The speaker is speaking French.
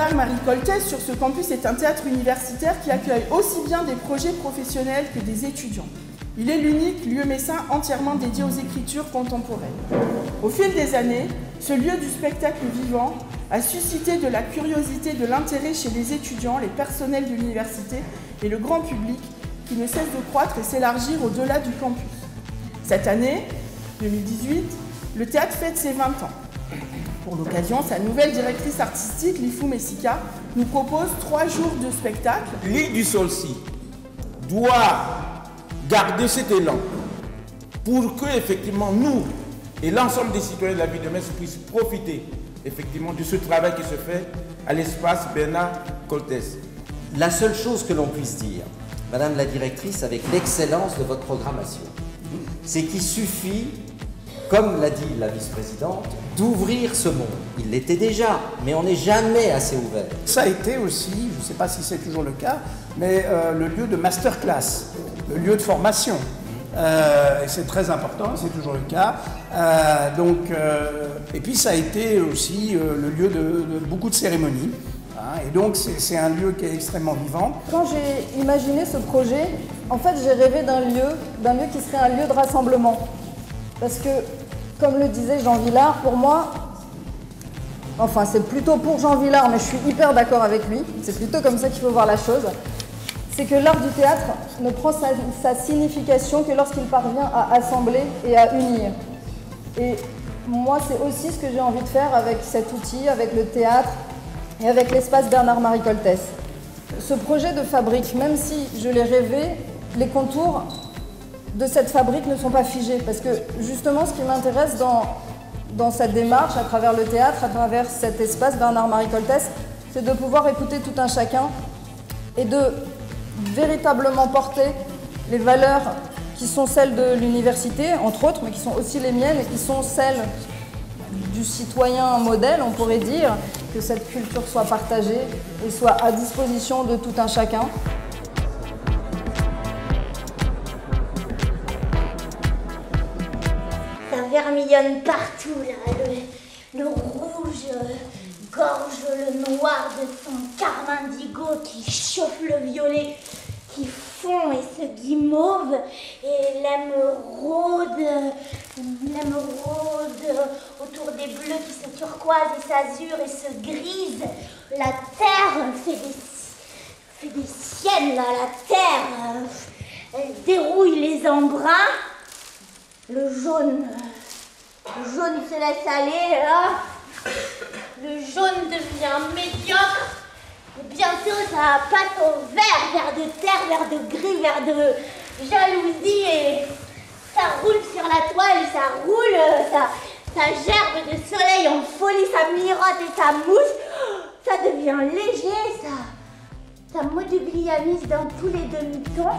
Bernard-Marie Coltès sur ce campus est un théâtre universitaire qui accueille aussi bien des projets professionnels que des étudiants. Il est l'unique lieu messin entièrement dédié aux écritures contemporaines. Au fil des années, ce lieu du spectacle vivant a suscité de la curiosité, de l'intérêt chez les étudiants, les personnels de l'université et le grand public qui ne cesse de croître et s'élargir au-delà du campus. Cette année, 2018, le théâtre fête ses 20 ans. Pour l'occasion, sa nouvelle directrice artistique, Lifou Messika, nous propose 3 jours de spectacle. L'île du Saulcy doit garder cet élan pour que, effectivement, nous et l'ensemble des citoyens de la ville de Metz puissent profiter, effectivement, de ce travail qui se fait à l'espace Bernard Coltès. La seule chose que l'on puisse dire, Madame la directrice, avec l'excellence de votre programmation, c'est qu'il suffit, comme l'a dit la vice-présidente, d'ouvrir ce monde. Il l'était déjà, mais on n'est jamais assez ouvert. Ça a été aussi, je ne sais pas si c'est toujours le cas, mais le lieu de masterclass, le lieu de formation. Et c'est très important, c'est toujours le cas. Et puis ça a été aussi le lieu de beaucoup de cérémonies. Et donc c'est un lieu qui est extrêmement vivant. Quand j'ai imaginé ce projet, en fait j'ai rêvé d'un lieu qui serait un lieu de rassemblement. Parce que, comme le disait Jean Vilar, pour moi, enfin c'est plutôt pour Jean Vilar, mais je suis hyper d'accord avec lui, c'est plutôt comme ça qu'il faut voir la chose, c'est que l'art du théâtre ne prend sa signification que lorsqu'il parvient à assembler et à unir. Et moi c'est aussi ce que j'ai envie de faire avec cet outil, avec le théâtre, et avec l'espace Bernard-Marie Coltès. Ce projet de fabrique, même si je l'ai rêvé, les contours de cette fabrique ne sont pas figés. Parce que justement, ce qui m'intéresse dans cette démarche, à travers le théâtre, à travers cet espace Bernard-Marie Coltès, c'est de pouvoir écouter tout un chacun et de véritablement porter les valeurs qui sont celles de l'université, entre autres, mais qui sont aussi les miennes et qui sont celles du citoyen modèle, on pourrait dire, que cette culture soit partagée et soit à disposition de tout un chacun. Ça vermillonne partout, là. Le rouge gorge le noir de son carmin indigo qui chauffe le violet, qui fond et se guimauve, et l'émeraude autour des bleus qui se turquoisent et s'azurent et se grisent. La terre fait des siennes, là, la terre. Elle dérouille les embruns. Le jaune se laisse aller, là. Le jaune devient médiocre. Et bientôt, ça passe au vert de terre, vert de gris, vert de jalousie. Et ça roule sur la toile, ça roule, ça gerbe de soleil en folie, ça miroite et ça mousse. Ça devient léger, ça modugliamise dans tous les demi-tons.